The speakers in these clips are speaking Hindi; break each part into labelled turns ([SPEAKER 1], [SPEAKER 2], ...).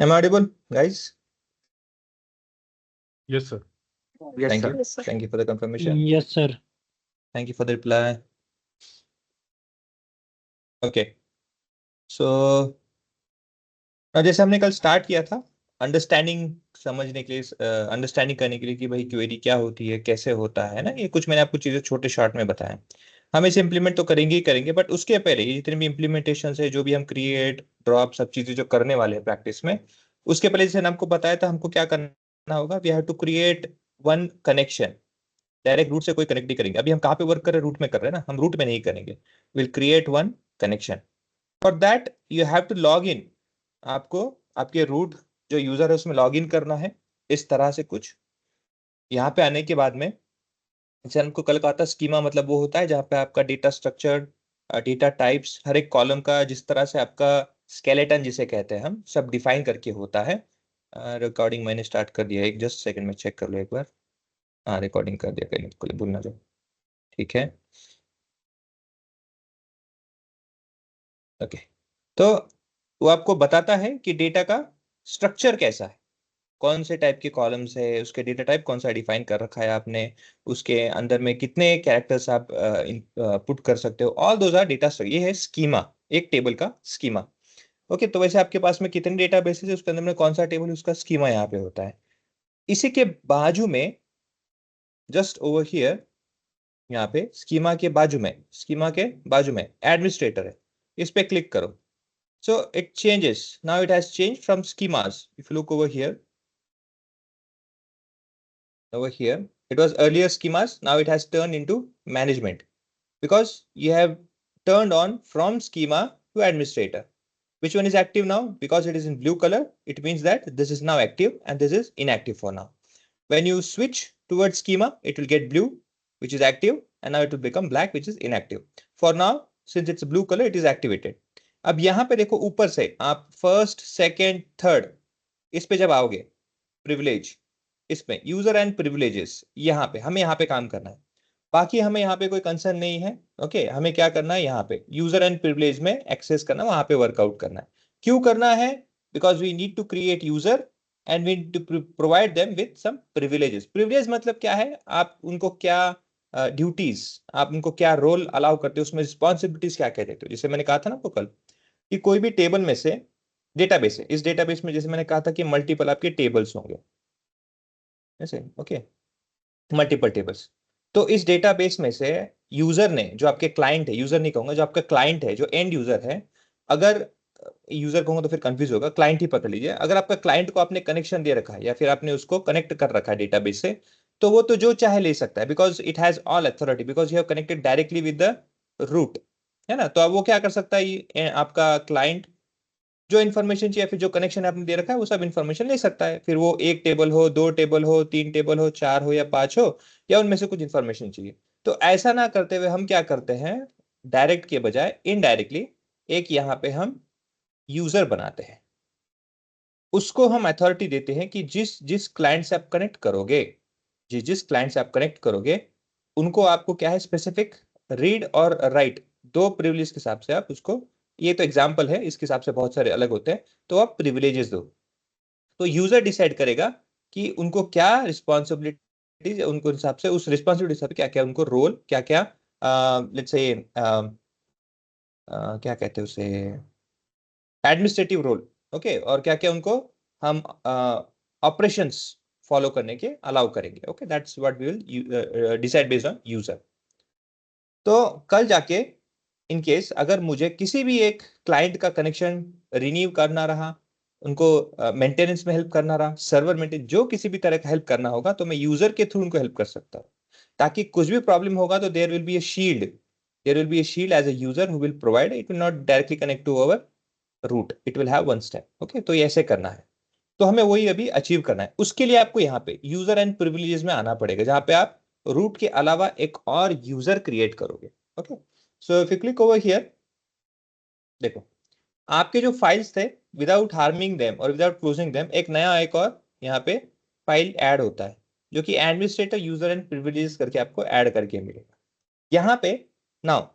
[SPEAKER 1] Am I audible, guys?
[SPEAKER 2] Yes, sir.
[SPEAKER 3] Yes,
[SPEAKER 1] Thank
[SPEAKER 3] sir.
[SPEAKER 1] you. Thank you for the confirmation.
[SPEAKER 4] Yes, sir.
[SPEAKER 1] Thank you for the reply. Okay. So जैसे हमने कल स्टार्ट किया था अंडरस्टैंडिंग समझने के लिए, अंडरस्टैंडिंग करने के लिए कि भाई क्वेरी क्या होती है, कैसे होता है ना, ये कुछ मैंने आपको चीजें छोटे शॉर्ट में बताया। हम इसे इम्प्लीमेंट तो करेंगे ही करेंगे, बट उसके पहले ये जितने भी इम्प्लीमेंटेशन है, जो भी हम क्रिएट ड्रॉप सब चीजें जो करने वाले हैं प्रैक्टिस में, उसके पहले जैसे आपको बताया था हमको क्या करना होगा। We have to create one connection. Direct root से कोई कनेक्ट नहीं करेंगे। अभी हम कहाँ पे वर्क कर रहे हैं? रूट में कर रहे हैं ना, हम रूट में नहीं करेंगे। Will create one connection. For that you have to log in. आपको आपके रूट जो यूजर है उसमें लॉग इन करना है इस तरह से कुछ। यहाँ पे आने के बाद में जैसे हमको कल कहा था, स्कीमा मतलब वो होता है जहाँ पे आपका डेटा स्ट्रक्चर, डेटा टाइप्स, हर एक कॉलम का जिस तरह से आपका स्केलेटन जिसे कहते हैं हम, सब डिफाइन करके होता है। रिकॉर्डिंग मैंने स्टार्ट कर दिया है, एक जस्ट सेकंड में चेक कर लो एक बार। हाँ, रिकॉर्डिंग कर दिया, कहीं भूल ना जाओ। ठीक है, ओके। तो वो आपको बताता है कि डेटा का स्ट्रक्चर कैसा है, कौन से टाइप के कॉलम्स है, उसके डेटा टाइप कौन सा डिफाइन कर रखा है आपने, उसके अंदर में कितने कैरेक्टर्स आप पुट कर सकते हो। All those are data structure. ये है स्कीमा, एक टेबल का स्कीमा। ओके, तो वैसे आपके पास में कितने डेटा बेसिस है, उसके अंदर में कौन सा टेबल, उसका स्कीमा यहाँ पे होता है। इसी के बाजू में जस्ट ओवर हियर, यहाँ पे स्कीमा के बाजू में, स्कीमा के बाजू में एडमिनिस्ट्रेटर है, इस पे क्लिक करो। So it changes. Now it has changed from schemas. If you look over here, it was earlier schemas. Now it has turned into management because you have turned on from schema to administrator. Which one is active now? Because it is in blue color, it means that this is now active and this is inactive for now. When you switch towards schema, it will get blue, which is active, and now it will become black, which is inactive. For now, since it's blue color, it is activated. अब यहां पे देखो ऊपर से आप फर्स्ट सेकेंड थर्ड इस पे जब आओगे, प्रिविलेज, इसमें यूजर एंड प्रिविलेजेस, यहाँ पे हमें यहाँ पे काम करना है। बाकी हमें यहाँ पे कोई कंसर्न नहीं है। ओके, हमें क्या करना है, यहाँ पे यूजर एंड प्रिविलेज में एक्सेस करना, वहां पे वर्कआउट करना है। क्यों करना है? Because we need to create user and we need to provide them with some privileges. Privilege मतलब क्या है, आप उनको क्या ड्यूटीज, आप उनको क्या रोल अलाउ करते हो, उसमें रिस्पॉन्सिबिलिटीज क्या क्या देते हो। जैसे मैंने कहा था ना आपको कल कि कोई भी टेबल में से, डेटाबेस है, इस डेटाबेस में जैसे मैंने कहा था कि मल्टीपल आपके टेबल्स होंगे, ऐसे। Okay, multiple tables. तो इस डेटाबेस में से यूजर ने, जो आपके क्लाइंट है, यूजर नहीं कहूंगा, जो आपका क्लाइंट है, जो एंड यूजर है, अगर यूजर कहूंगा तो फिर कंफ्यूज होगा, क्लाइंट ही पकड़ लीजिए। अगर आपका क्लाइंट को आपने कनेक्शन दे रखा है या फिर आपने उसको कनेक्ट कर रखा है डेटाबेस से, तो वो तो जो चाहे ले सकता है, because it has all authority, because you have connected directly with the root, है ना। तो अब वो क्या कर सकता है, आपका क्लाइंट जो इन्फॉर्मेशन चाहिए, फिर जो कनेक्शन आपने दे रखा है, वो सब इन्फॉर्मेशन ले सकता है। फिर वो एक टेबल हो, दो टेबल हो, तीन टेबल हो, चार हो या पांच हो, या उनमें से कुछ इन्फॉर्मेशन चाहिए। तो ऐसा ना करते हुए हम क्या करते हैं, डायरेक्ट के बजाय इनडायरेक्टली एक यहाँ पे हम यूजर बनाते हैं। उसको हम अथॉरिटी देते हैं कि जिस जिस क्लाइंट से आप कनेक्ट करोगे, जिस क्लाइंट से आप कनेक्ट करोगे, उनको आपको क्या है, स्पेसिफिक रीड और राइट, दो प्रिविलेज के हिसाब से आप उसको, ये तो एग्जांपल है, इसके हिसाब से बहुत सारे अलग होते हैं, तो आप प्रिविलेजेस दो। तो यूजर डिसाइड करेगा कि उनको क्या रिस्पॉन्सिबिलिटीज, उनको हिसाब से, उस रिस्पॉन्सिबिलिटी हिसाब से क्या क्या उनको रोल, क्या क्या लेट्स से क्या कहते हैं उसे, एडमिनिस्ट्रेटिव रोल। ओके, और क्या क्या उनको हम ऑपरेशंस फॉलो करने के अलाउ करेंगे। Okay, that's what we will decide based on user. तो कल जाके इन केस अगर मुझे किसी भी एक क्लाइंट का कनेक्शन रिन्यू करना रहा, उनको मेंटेनेंस में हेल्प करना रहा, सर्वर मेंटेन, जो किसी भी तरह का हेल्प करना होगा, तो मैं यूजर के थ्रू उनको हेल्प कर सकता हूँ। ताकि कुछ भी प्रॉब्लम होगा तो there will be a shield, there will be a shield as a user who will provide, it will not directly connect to our root, it will have one step. Okay, तो ये ऐसे करना है। तो हमें वही अभी अचीव करना है। उसके लिए आपको यहाँ पे यूजर एंड प्रिविलेजेस में आना पड़ेगा, जहां पे आप रूट के अलावा एक और यूजर क्रिएट करोगे। Okay, so if you click over here, देखो आपके जो फाइल्स थे, विदाउट हार्मिंग देम और विदाउट क्लोजिंग देम, एक नया एक और यहाँ पे फाइल ऐड होता है, जो कि एडमिनिस्ट्रेटर यूजर एंड प्रिविलेजेस करके आपको ऐड करके मिलेगा यहाँ पे। नाउ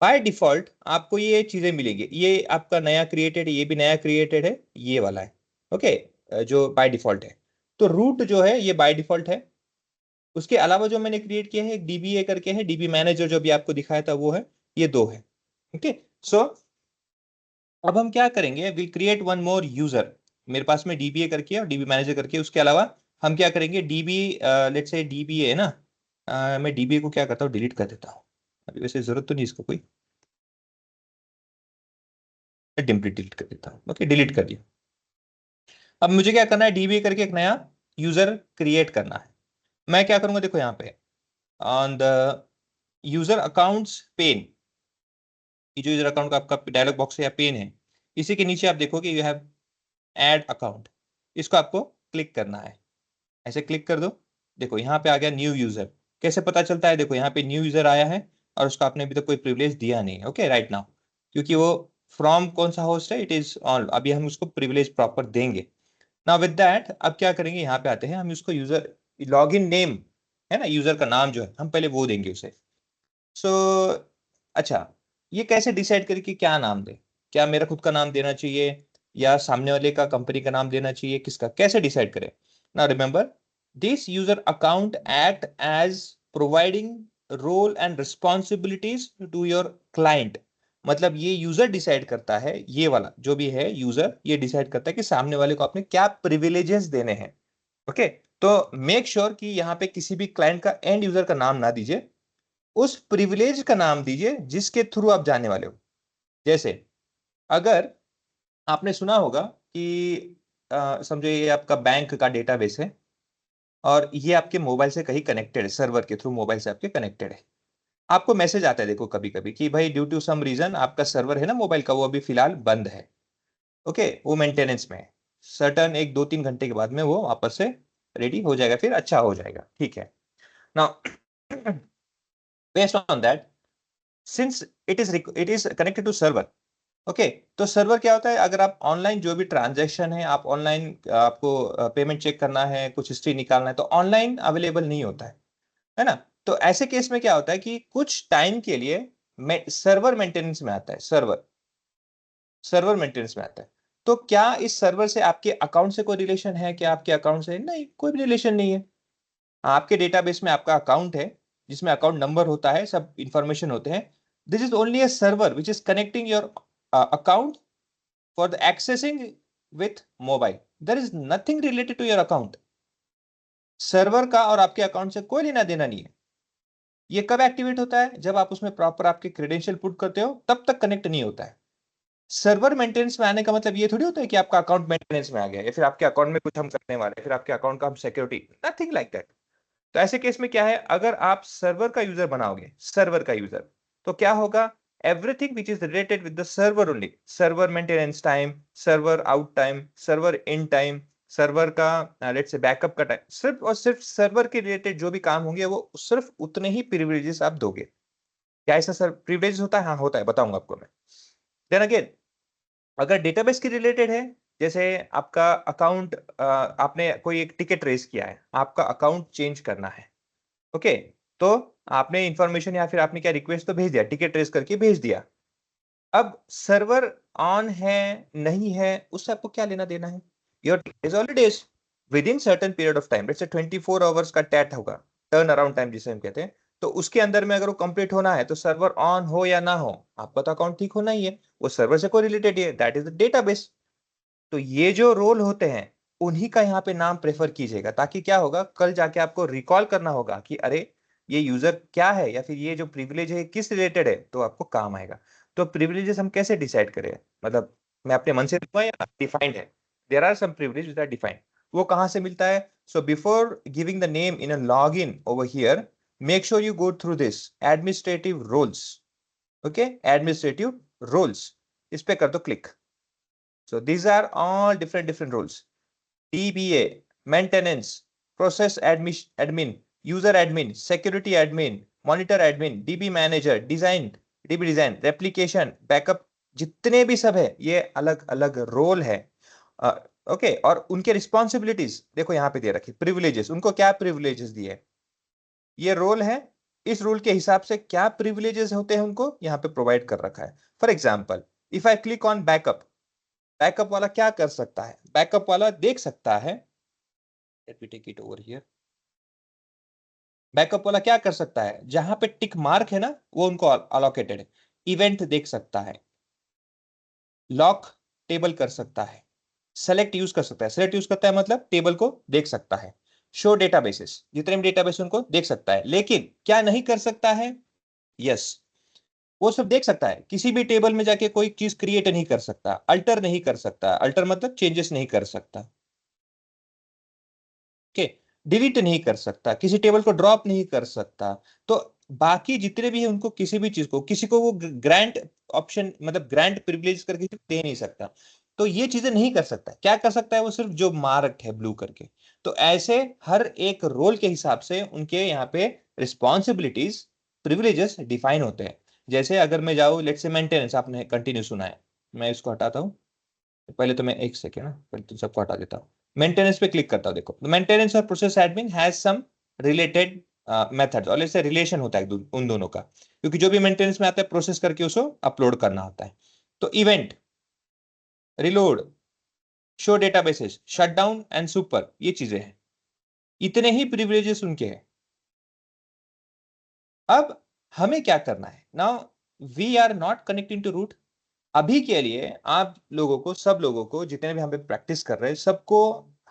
[SPEAKER 1] बाय डिफॉल्ट आपको ये चीजें मिलेंगी, ये आपका नया क्रिएटेड है, ये भी नया क्रिएटेड है, ये वाला है। ओके, जो बाय डिफॉल्ट है। तो रूट जो है ये बाय डिफॉल्ट है। उसके अलावा जो मैंने क्रिएट किया है एक डीबीए करके है, डीबी मैनेजर जो भी आपको दिखाया था वो है, ये दो है। ओके, सो अब हम क्या करेंगे, will create one more user. मेरे पास में डीबीए करके और डीबी मैनेजर करके, उसके अलावा हम क्या करेंगे, डीबी लेट्स से डीबीए है ना, मैं डीबीए को क्या करता हूँ, डिलीट कर देता हूँ। अभी वैसे जरूरत तो नहीं इसको कोई, डिलीट कर देता हूँ। ओके, डिलीट कर दिया। अब मुझे क्या करना है, डीबीए करके एक नया यूजर क्रिएट करना है। मैं क्या करूंगा, देखो यहाँ पे on the user accounts pane, ये जो यूजर अकाउंट का आपका डायलॉग बॉक्स है या पेन है, इसी के नीचे आप देखोगे यू हैव ऐड अकाउंट। इसको आपको क्लिक करना है, ऐसे क्लिक कर दो। देखो यहाँ पे आ गया न्यू यूजर। कैसे पता चलता है, देखो यहाँ पे न्यू यूजर आया है और उसको आपने अभी तक कोई प्रिविलेज दिया नहीं है। ओके, राइट नाउ, क्योंकि वो फ्रॉम कौन सा होस्ट है, इट इज ऑन, अभी हम उसको प्रिविलेज प्रॉपर देंगे। नाउ विद दैट अब क्या करेंगे, यहाँ पे आते हैं हम, इसको यूजर लॉगिन नेम है ना, यूजर का नाम जो है हम पहले वो देंगे उसे। सो अच्छा, ये कैसे डिसाइड करें कि क्या नाम दे, क्या मेरा खुद का नाम देना चाहिए या सामने वाले का कंपनी का नाम देना चाहिए, किसका, कैसे डिसाइड करें। ना remember, this user account act as providing role and responsibilities to your client. मतलब ये यूजर डिसाइड करता है, ये वाला जो भी है यूजर, ये डिसाइड करता है कि सामने वाले को आपने क्या प्रिविलेजेस देने हैं। ओके, तो मेक श्योर कि यहाँ पे किसी भी क्लाइंट का एंड यूजर का नाम ना दीजिए, उस प्रिविलेज का नाम दीजिए जिसके थ्रू आप जाने वाले हो। जैसे अगर आपने सुना होगा कि समझो ये आपका बैंक का डेटाबेस है और ये आपके मोबाइल से कहीं कनेक्टेड है, सर्वर के थ्रू मोबाइल से आपके कनेक्टेड है। आपको मैसेज आता है देखो कभी कभी कि भाई ड्यू टू सम रीजन आपका सर्वर है ना मोबाइल का, वो अभी फिलहाल बंद है। ओके, वो मेंटेनेंस में है। सर्टन एक दो तीन घंटे के बाद में वो वापस से रेडी हो जाएगा, फिर अच्छा हो जाएगा। ठीक है, now based on that, since it is connected to server. Okay, तो सर्वर क्या होता है, अगर आप ऑनलाइन जो भी ट्रांजैक्शन है, आप ऑनलाइन आपको पेमेंट चेक करना है, कुछ हिस्ट्री निकालना है, तो ऑनलाइन अवेलेबल नहीं होता है ना। तो ऐसे केस में क्या होता है कि कुछ टाइम के लिए सर्वर मेंटेनेंस में आता है, सर्वर सर्वर मेंटेनेंस में आता है। तो क्या इस सर्वर से आपके अकाउंट से कोई रिलेशन है, क्या आपके अकाउंट से, नहीं, कोई भी रिलेशन नहीं है। आपके डेटाबेस में आपका अकाउंट है जिसमें अकाउंट नंबर होता है, सब इंफॉर्मेशन होते हैं। This is only a server which is connecting your account for the accessing with mobile. There is nothing related to your account. Server का और आपके अकाउंट से कोई लेना देना नहीं है। ये कब एक्टिवेट होता है, जब आप उसमें प्रॉपर आपके क्रेडेंशियल पुट करते हो, तब तक कनेक्ट नहीं होता है। सर्वर मेंटेनेंस में आने का मतलब ये थोड़ी होता है कि आपका अकाउंट मेंटेनेंस में आ गया या फिर आपके अकाउंट में कुछ हम करने वाले हैं, फिर आपके अकाउंट का हम सिक्योरिटी, नथिंग लाइक दैट। तो ऐसे केस में क्या है, अगर आप सर्वर का यूजर बनाओगे, सर्वर का यूजर, तो क्या होगा, everything which is related with the server only, server maintenance time, server out time, server in time, server का लेट्स से बैकअप का टाइम, सिर्फ और सिर्फ सर्वर के रिलेटेड जो भी काम होंगे वो सिर्फ उतने ही प्रिविलेजेस आप दोगे। क्या ऐसा सर प्रिविलेज होता है, हाँ होता है, बताऊंगा आपको मैं। देन अगेन, अगर डेटाबेस के रिलेटेड है, जैसे आपका अकाउंट, आपने कोई एक टिकट रेस किया है, आपका अकाउंट चेंज करना है। ओके, तो आपने इंफॉर्मेशन या फिर आपने क्या रिक्वेस्ट तो भेज दिया, टिकट ट्रेस करके भेज दिया। अब सर्वर ऑन है नहीं है, उससे आपको क्या लेना देना है। Your is already with in certain period of time, जैसे 24 आवर्स का टैट होगा, टर्न अराउंड टाइम जिसे हम कहते हैं। तो उसके अंदर में अगर वो कंप्लीट होना है, तो सर्वर ऑन हो या ना हो, आपका तो अकाउंट ठीक होना ही है, वो सर्वर से कोई रिलेटेड है, दैट इज द डेटाबेस। तो ये जो रोल होते हैं, उन्हीं का यहाँ पे नाम प्रेफर कीजिएगा, ताकि क्या होगा, कल जाके आपको रिकॉल करना होगा कि अरे ये यूजर क्या है या फिर ये जो प्रिविलेज है किस रिलेटेड है, तो आपको काम आएगा। तो प्रिविलेजेस हम कैसे डिसाइड करें, मतलब मैं अपने मन से दूंगा या डिफाइंड है। There are some privilege which are defined. वो कहाँ से मिलता है, so before giving the name in a log in over here, make sure you go through this administrative roles. Okay, administrative roles, इस पे कर दो click. So these are all different roles. DBA, maintenance, process admin, user admin, security admin, monitor admin, DB manager, DB design, replication, backup, जितने भी सब है ये अलग अलग रोल है। ओके, और उनके रिस्पॉन्सिबिलिटीज देखो यहाँ पे दे रखी, प्रिविलेजेस, उनको क्या प्रिविलेजेस दिए, ये रोल है, इस रोल के हिसाब से क्या प्रिविलेजेस होते हैं उनको यहाँ पे प्रोवाइड कर रखा है। For example, if I click on backup, backup वाला क्या कर सकता है? बैकअप वाला देख सकता है, let me take it over here. Backup वाला क्या कर सकता है? जहां पे टिक मार्क है ना, वो उनको अलोकेटेड है। इवेंट देख सकता है, लॉक टेबल कर सकता है, सेलेक्ट यूज कर सकता है। सेलेक्ट यूज करता है मतलब टेबल को देख सकता है। शो डेटाबेसेस, जितने भी डेटाबेस उनको देख सकता है, लेकिन क्या नहीं कर सकता है? यस, वो सब देख सकता है, किसी भी टेबल में जाके कोई चीज क्रिएट नहीं कर सकता, अल्टर नहीं कर सकता। अल्टर मतलब चेंजेस नहीं कर सकता, ओके। डिलीट नहीं कर सकता, किसी टेबल को ड्रॉप नहीं कर सकता। तो बाकी जितने भी है उनको किसी भी चीज को, किसी को वो ग्रांट ऑप्शन मतलब ग्रांट प्रिविलेज करके दे नहीं सकता। तो ये चीजें नहीं कर सकता। क्या कर सकता है? वो सिर्फ जो मार्क्ड है ब्लू करके। तो ऐसे हर एक रोल के हिसाब से उनके यहाँ पे रिस्पॉन्सिबिलिटीज, प्रिविलेजेस डिफाइन होते हैं। जैसे अगर मैं जाऊँ, लेट्स से मेंटेनेंस, आपने कंटिन्यू सुना है, मैं इसको हटाता हूँ। पहले तो मैं एक सेकेंड ना, पहले तो सबको हटा देता हूँ। मेंटेनेंस पे क्लिक करता हूँ। देखो, मेंटेनेंस और process admin has some related methods, और ऐसे रिलेशन होता है उन दोनों का, क्योंकि जो भी मेंटेनेंस में आता है प्रोसेस करके उसको अपलोड करना होता है। तो event, reload, show databases, shutdown and super, ये चीजें हैं। इतने ही प्रिविलेजेस उनके हैं। अब हमें क्या करना है? Now we are not connecting to root. अभी के लिए आप लोगों को, सब लोगों को, जितने भी हम पे प्रैक्टिस कर रहे हैं, सबको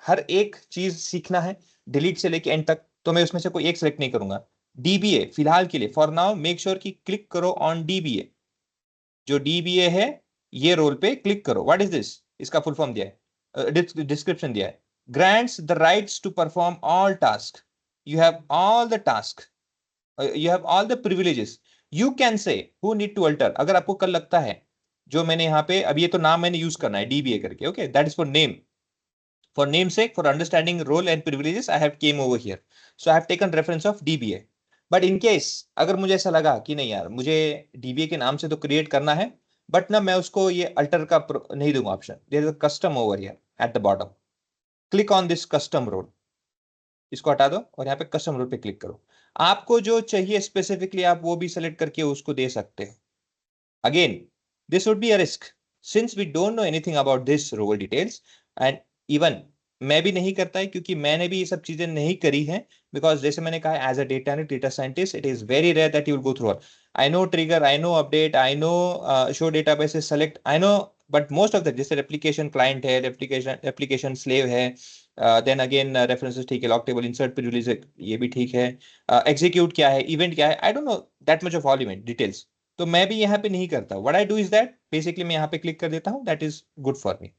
[SPEAKER 1] हर एक चीज सीखना है, डिलीट से लेके एंड तक। तो मैं उसमें से कोई एक सेलेक्ट नहीं करूंगा। डीबीए फिलहाल के लिए, फॉर नाउ मेक श्योर कि क्लिक करो ऑन डीबीए। जो डीबीए है, ये रोल पे क्लिक करो। What is this? इसका फुल फॉर्म दिया है, डिस्क्रिप्शन दिया है। Grants the rights to perform all task, you have all the task, you have all the privileges. You can say who need to alter. अगर आपको कल लगता है, जो मैंने यहाँ पे, अब ये तो नाम मैंने यूज करना है डीबीए करके, okay, that is for name, for name sake, for understanding role and privileges, I have came over here, so I have taken reference of DBA. But in case अगर मुझे ऐसा लगा कि नहीं यार, मुझे डीबीए के नाम से तो क्रिएट करना है, बट ना मैं उसको ये अल्टर का नहीं दूंगा option. There is a custom over here at the bottom, click on this custom role. इसको हटा दो और यहाँ पे कस्टम रोल पे क्लिक करो। आपको जो चाहिए स्पेसिफिकली आप वो भी सेलेक्ट करके उसको दे सकते हो। Again, this would be a risk since we don't know anything about this role details, and even मैं भी नहीं करता है क्योंकि मैंने भी ये सब चीजें नहीं करी हैं। बिकॉज जैसे मैंने कहा, as a data and data scientist, it is very rare that you will go through all. I know trigger, I know update, I know show databases, select, I know, but most of the, जैसे रेप्लिकेशन क्लाइंट है, रेप्लिकेशन स्लेव है, देन अगेन रेफरेंसेस ठीक है, लॉक टेबल, इंसर्ट प्रिविलेज, ये भी ठीक है, एग्जीक्यूट क्या है, इवेंट क्या है, I don't know that much of all event details. तो मैं भी यहाँ पे नहीं करता। What I do is that, basically मैं यहाँ पे क्लिक कर देता हूँ, that is good for me.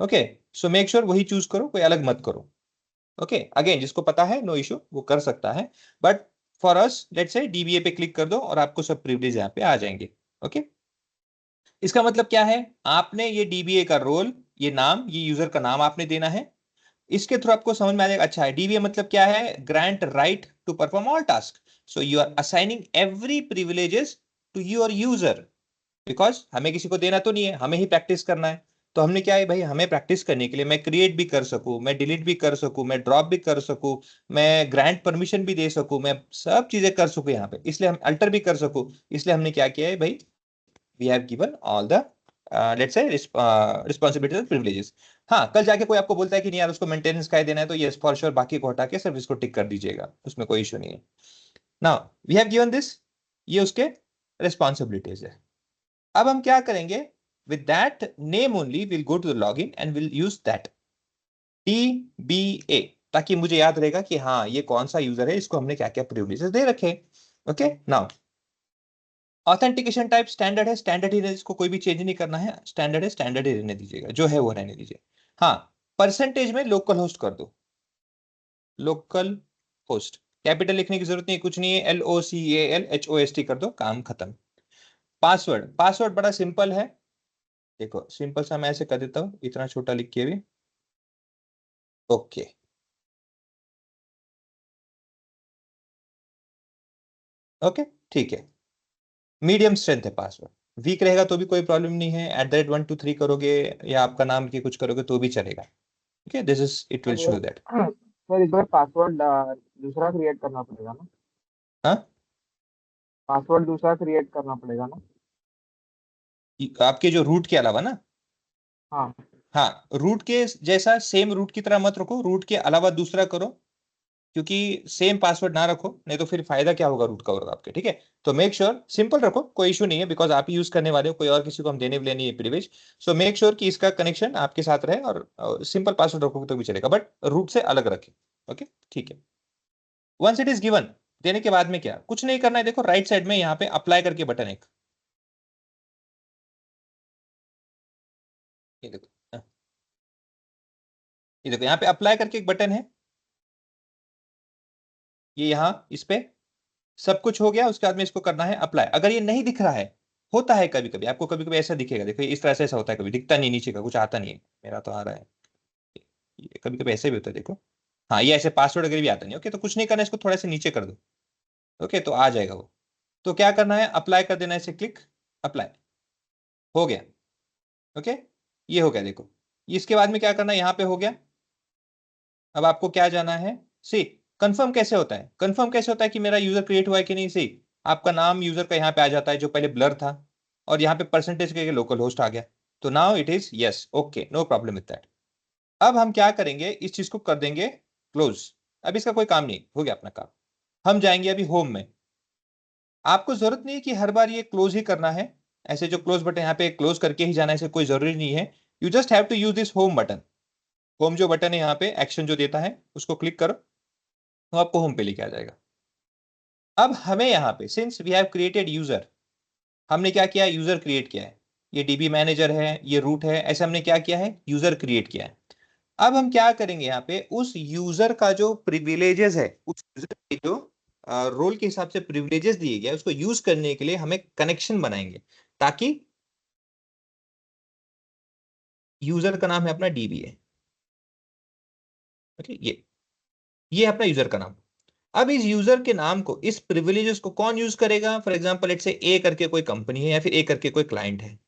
[SPEAKER 1] Okay, so make sure वही चूज करो, कोई अलग मत करो। ओके, अगेन जिसको पता है नो इशू, वो कर सकता है। But for us, let's say dBA पे क्लिक कर दो और आपको सब प्रिविलेज यहाँ पे आ जाएंगे। ओके, इसका मतलब क्या है? आपने ये डीबीए का रोल, ये नाम, ये यूजर का नाम आपने देना है। इसके थ्रू आपको समझ में आ जाएगा। अच्छा है, डीबीए मतलब क्या है? Grant right to perform all task. So you are assigning every privileges to your user. Because हमें किसी को देना तो नहीं है, हमें ही प्रैक्टिस करना है। तो हमने क्या है भाई, हमें प्रैक्टिस करने के लिए मैं क्रिएट भी कर सकूं, मैं डिलीट भी कर सकूं, मैं ड्रॉप भी कर सकूं, मैं ग्रांट परमिशन भी दे सकूं, मैं सब चीजें कर सकूं यहाँ पे, इसलिए हम अल्टर भी कर सकूं। इसलिए हमने क्या किया है भाई, we have given all the let's say responsibilities and privileges. हाँ, कल जाके कोई आपको बोलता है कि नहीं यार उसको मेंटेनेंस का ही देना है, तो यस फॉर श्योर, बाकी को हटा के सिर्फ इसको टिक कर दीजिएगा, उसमें कोई इशू नहीं है। Now we have given this, ये उसके रिस्पॉन्सिबिलिटीज है। अब हम क्या करेंगे? With that name only will go to the login and will use that DBA, ताकि मुझे याद रहेगा कि हाँ ये कौन सा यूजर है, इसको हमने क्या क्या प्रिविलेजेस दे रखे। Okay, now authentication type standard है, स्टैंडर्ड ही रहने, इसको कोई भी चेंज नहीं करना है, स्टैंडर्ड है, स्टैंडर्ड ही रहने दीजिएगा, जो है वो रहने दीजिए। हाँ, परसेंटेज में लोकल होस्ट कर दो, लोकल होस्ट, कैपिटल लिखने की जरूरत नहीं, कुछ नहीं है, LOCALHOST कर दो, काम खत्म। पासवर्ड, पासवर्ड बड़ा सिंपल है। देखो सिंपल सा मैं ऐसे कर देता हूँ, इतना छोटा लिख के भी। ओके, ओके, ठीक है। मीडियम स्ट्रेंथ है पासवर्ड, वीक रहेगा तो भी कोई प्रॉब्लम नहीं है। @123 करोगे या आपका नाम की कुछ करोगे तो भी चलेगा। Okay, this is, it will show that.
[SPEAKER 2] Sir इस बार पासवर्ड दूसरा क्रिएट करना पड़ेगा ना?
[SPEAKER 1] हाँ,
[SPEAKER 2] पासवर्ड दूसरा क्रिएट करना पड़ेगा ना?
[SPEAKER 1] आपके जो रूट के अलावा ना,
[SPEAKER 2] हाँ।
[SPEAKER 1] हाँ, रूट के जैसा सेम रूट की तरह मत रखो, रूट के अलावा दूसरा करो, क्योंकि सेम पासवर्ड ना रखो, नहीं तो फिर फायदा क्या होगा रूट का होगा आपके, ठीक है। तो मेक श्योर सिंपल रखो, कोई इशू नहीं है, बिकॉज आप ही यूज करने वाले हो, कोई और किसी को हम देने वाले नहीं है प्रिविलेज। सो मेक श्योर कि इसका कनेक्शन आपके साथ रहे, और सिंपल पासवर्ड रखोगे तो भी चलेगा, बट रूट से अलग रखे। ओके, ठीक है। वंस इट इज गिवन, देने के बाद में क्या, कुछ नहीं करना है। देखो राइट साइड में यहाँ पे अप्लाई करके बटन एक, ये देखो, ये देखो यहाँ पे अप्लाई करके एक बटन है, ये यहाँ इस पे सब कुछ हो गया। उसके बाद में इसको करना है अप्लाई। अगर ये नहीं दिख रहा है, होता है कभी कभी, आपको कभी कभी ऐसा दिखेगा, देखो इस तरह से ऐसा होता है, कभी दिखता नहीं, नीचे का कुछ आता नहीं है, मेरा तो आ रहा है, ये कभी कभी ऐसे भी होता है, देखो। हाँ, ये ऐसे पासवर्ड वगैरह भी आता नहीं। ओके, तो कुछ नहीं करना है, इसको थोड़ा सा नीचे कर दो। ओके, तो आ जाएगा वो। तो क्या करना है, अप्लाई कर देना है, इसे क्लिक, अप्लाई हो गया। ओके, ये हो गया, देखो। इसके बाद में क्या करना है, यहाँ पे हो गया। अब आपको क्या जाना है, सी कंफर्म कैसे होता है, कंफर्म कैसे होता है कि मेरा यूजर क्रिएट हुआ है कि नहीं। सी आपका नाम यूजर का यहाँ पे आ जाता है जो पहले ब्लर था, और यहाँ पे परसेंटेज के लोकल होस्ट आ गया। तो now it is yes, okay, no problem with that. अब हम क्या करेंगे, इस चीज को कर देंगे क्लोज। अब इसका कोई काम नहीं, हो गया अपना काम। हम जाएंगे अभी होम में। आपको जरूरत नहीं है कि हर बार ये क्लोज ही करना है, ऐसे जो क्लोज बटन यहाँ पे क्लोज करके ही जाना है, ऐसे कोई जरूरी नहीं है। You just have to use this home button. Home जो बटन है यहाँ पे एक्शन जो देता है, उसको क्लिक करो, तो आपको होम पे लेके आ जाएगा। अब हमें यहाँ पे since we have created user, हमने क्या किया, यूजर क्रिएट किया है। ये डीबी मैनेजर है, ये रूट है, ऐसे हमने क्या किया है, यूजर क्रिएट किया है। अब हम क्या करेंगे, यहाँ पे उस यूजर का जो प्रिविलेजेस है, उस यूजर के जो रोल के हिसाब से प्रिविलेजेस दिए गए, उसको यूज करने के लिए हमें कनेक्शन बनाएंगे, ताकि यूजर का नाम है अपना डीबीए। ओके, ये है अपना यूजर का नाम। अब इस यूजर के नाम को, इस प्रिविलेजेस को कौन यूज करेगा, फॉर एग्जांपल लेट्स से ए करके कोई कंपनी है, या फिर ए करके कोई क्लाइंट है।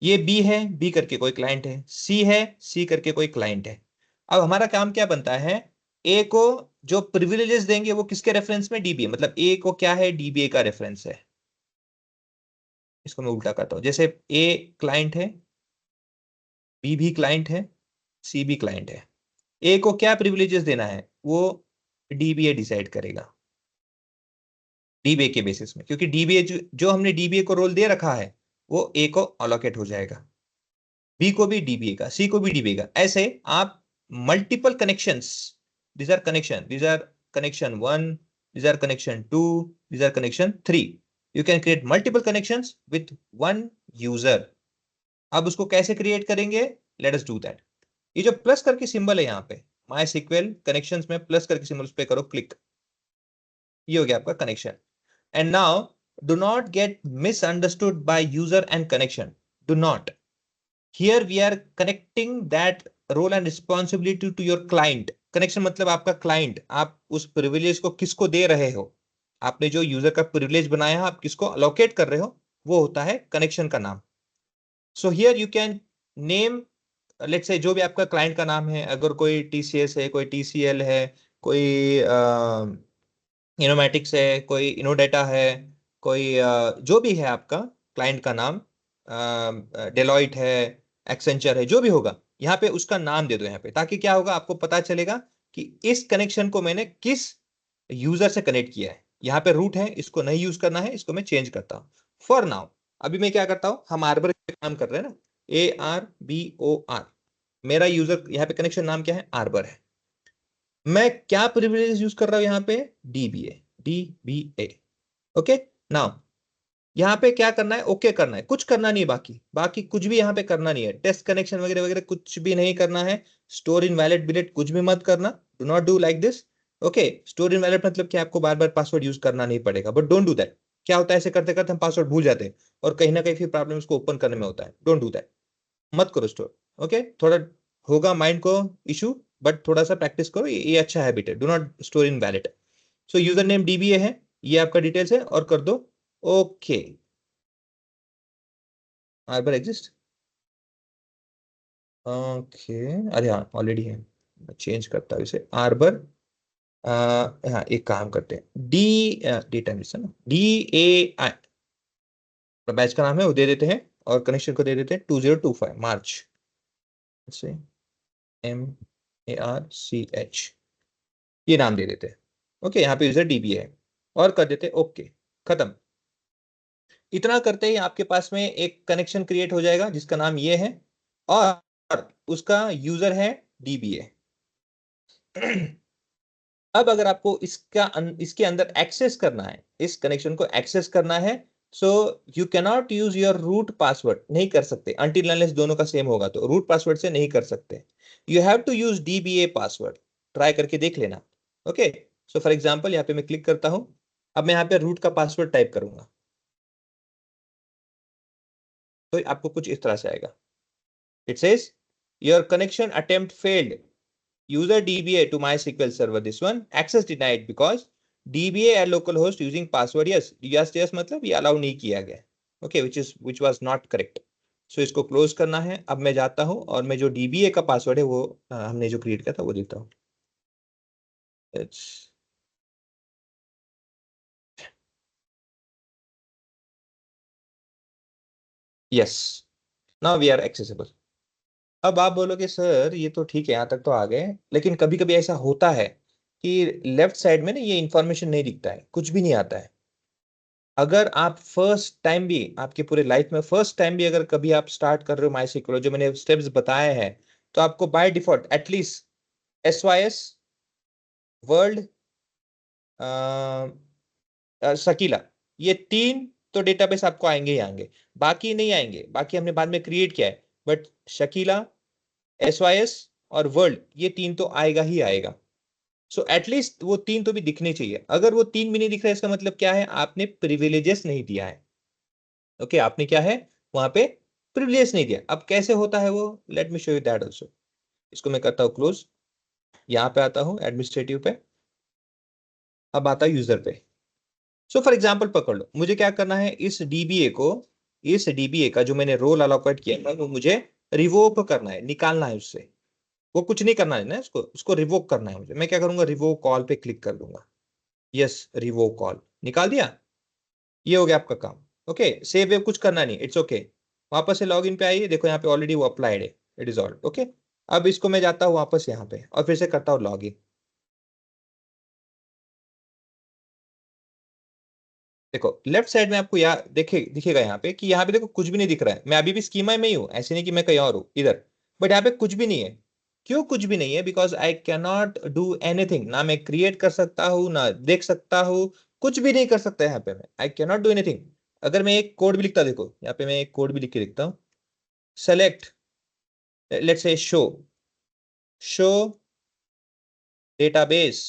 [SPEAKER 1] ये बी है, बी करके कोई क्लाइंट है। सी है, सी करके कोई क्लाइंट है। अब हमारा काम क्या बनता है, ए को जो प्रिविलेजेस देंगे वो किसके रेफरेंस में, डीबीए, मतलब ए को क्या है, डीबीए का रेफरेंस है। इसको मैं उल्टा करता हूं, जैसे ए क्लाइंट है, बी भी क्लाइंट है, सी भी क्लाइंट है। ए को क्या प्रिविलेजेस देना है, वो डीबीए डिसाइड करेगा, डीबीए के बेसिस में, क्योंकि डीबीए जो हमने डीबीए को रोल दे रखा है, वो ए को अलोकेट हो जाएगा, बी को भी डीबीए का, सी को भी डीबीए का। ऐसे आप multiple connections, these are connection, these are connection 1, these are connection 2, these are connection 3, you can create multiple connections with one user। अब उसको कैसे क्रिएट करेंगे, लेट अस डू दैट। ये जो प्लस करके सिंबल है यहाँ पे, माई सीक्वल कनेक्शंस में प्लस करके सिंबल पे करो क्लिक, ये हो गया आपका connection. And now, do not get misunderstood by user and connection. Do not. Here we are connecting that role and responsibility to your client. Connection मतलब आपका client, आप उस privilege को किसको दे रहे हो, आपने जो user का privilege बनाया है, आप किसको allocate कर रहे हो, वो होता है connection का नाम। So here you can name, let's say जो भी आपका client का नाम है, अगर कोई TCS है, कोई TCL है, कोई इनोमैटिक्स है, कोई इनोडेटा है, कोई जो भी है आपका क्लाइंट का नाम, डेलॉइट है, एक्सेंचर है, जो भी होगा, यहाँ पे उसका नाम दे दो यहाँ पे, ताकि क्या होगा, आपको पता चलेगा कि इस कनेक्शन को मैंने किस यूजर से कनेक्ट किया है। यहाँ पे रूट है, इसको नहीं यूज करना है, इसको मैं चेंज करता हूँ फॉर नाउ। अभी मैं क्या करता हूँ, हम आर्बर पे काम कर रहे हैं ना, ARBOR, मेरा यूजर यहाँ पे कनेक्शन नाम क्या है, आर्बर है। मैं क्या प्रिविलेज यूज कर रहा हूं यहाँ पे, डीबीए, डीबीए। ओके, नाउ यहाँ पे क्या करना है, ओके करना है, कुछ करना नहीं है, बाकी बाकी कुछ भी यहाँ पे करना नहीं है, टेस्ट कनेक्शन वगैरह वगैरह कुछ भी नहीं करना है। स्टोर इन वैलिड बिलेट कुछ भी मत करना, do not do like this. Okay, store in valid मतलब कि आपको बार बार पासवर्ड यूज करना नहीं पड़ेगा, बट डोंट डू दैट। क्या होता है, ऐसे करते करते हम पासवर्ड भूल जाते हैं, और कहीं ना कहीं फिर प्रॉब्लम उसको ओपन करने में होता है। डोंट डू दैट, मत करो स्टोर। ओके, थोड़ा होगा माइंड को इशू, बट थोड़ा सा प्रैक्टिस करो, ये अच्छा हैबिट है, do not store in valid. So user name dBA है, ये आपका डिटेल्स है, और कर दो ओके। आर्बर एग्जिस्ट, ओके, अरे हाँ ऑलरेडी है, मैं चेंज करता हूँ इसे, आर्बर। हाँ, एक काम करते हैं, डेटा है ना, DAI बैच का नाम है, वो दे देते हैं, और कनेक्शन को दे देते हैं 2025 मार्च। से MARCH ये नाम दे देते हैं। ओके, यहाँ पे यूजर DBA है और कर देते ओके, खत्म। इतना करते ही आपके पास में एक कनेक्शन क्रिएट हो जाएगा जिसका नाम ये है और उसका यूजर है DBA। अब अगर आपको इसके अंदर एक्सेस करना है, इस कनेक्शन को एक्सेस करना है, so you cannot use your root password, नहीं कर सकते अनटिल अनलेस दोनों का सेम होगा, तो रूट पासवर्ड से नहीं कर सकते। You have to use DBA password, try करके देख लेना। ओके, सो फॉर एग्जांपल यहाँ पे मैं क्लिक करता हूं, अब मैं यहाँ पे रूट का पासवर्ड टाइप करूंगा तो आपको कुछ इस तरह से आएगा। It says your connection attempt failed, user DBA to MySQL server, this one access denied because DBA at localhost using password yes मतलब ये अलाउ नहीं किया गया। Okay, which was not correct। सो इसको क्लोज करना है। अब मैं जाता हूं और मैं जो DBA का पासवर्ड है वो हमने जो क्रिएट किया था वो देता हूं। Yes, now we are accessible. अब आप बोलोगे सर ये तो ठीक है, यहाँ तक तो आ गए, लेकिन कभी कभी ऐसा होता है कि लेफ्ट साइड में ना ये इंफॉर्मेशन नहीं दिखता है, कुछ भी नहीं आता है। अगर आप फर्स्ट टाइम भी आपके पूरे लाइफ में फर्स्ट टाइम भी अगर कभी आप स्टार्ट कर रहे हो MySQL, जो मैंने स्टेप्स बताए हैं, तो आपको by default at least SYS, world, Sakila, ये तीन तो डेटाबेस आपको आएंगे ही आएंगे, बाकी नहीं आएंगे, बाकी हमने बाद में क्रिएट किया है, बट शकीला, SYS और वर्ल्ड ये तीन तो आएगा ही आएगा। सो एटलीस्ट वो तीन तो भी दिखने चाहिए। अगर वो तीन भी नहीं दिख रहा है इसका मतलब क्या है, आपने प्रिविलेजेस नहीं दिया है। ओके, आपने क्या है वहां पे प्रिविलेज नहीं दिया। अब कैसे होता है वो, let me show you that also. इसको मैं करता हूँ क्लोज, यहाँ पे आता हूँ एडमिनिस्ट्रेटिव पे, अब आता है यूजर पे। सो फॉर एग्जांपल पकड़ लो, मुझे क्या करना है, इस डीबीए का जो मैंने रोल अलोकेट किया था वो मुझे रिवोक करना है, निकालना है उससे। वो कुछ नहीं करना है ना, इसको उसको रिवोक करना है मुझे। मैं क्या करूंगा, रिवोक कॉल पे क्लिक कर दूंगा। यस, रिवोक कॉल निकाल दिया, ये हो गया आपका काम। ओके, सेव वेव कुछ करना नहीं, इट्स ओके। वापस से लॉग इन पे आइए, देखो यहाँ पे ऑलरेडी वो अप्लाइड है, इट इज ऑल ओके। अब इसको मैं जाता हूँ वापस यहाँ पे और फिर से करता हूँ लॉग इन। देखो लेफ्ट साइड में आपको यहाँ दिखेगा यहाँ पे कि यहाँ पे देखो कुछ भी नहीं दिख रहा है। मैं अभी भी स्कीमा में ही हूँ, ऐसे नहीं कि मैं कहीं और हूँ इधर, बट यहाँ पे कुछ भी नहीं है। क्यों कुछ भी नहीं है, because I can not do anything. ना मैं क्रिएट कर सकता हूँ, ना देख सकता हूँ, कुछ भी नहीं कर सकता यहाँ पे मैं, I can not do anything. अगर मैं एक कोड भी लिखता, देखो यहाँ पे मैं एक कोड भी लिख के लिखता हूँ, select, let's say show database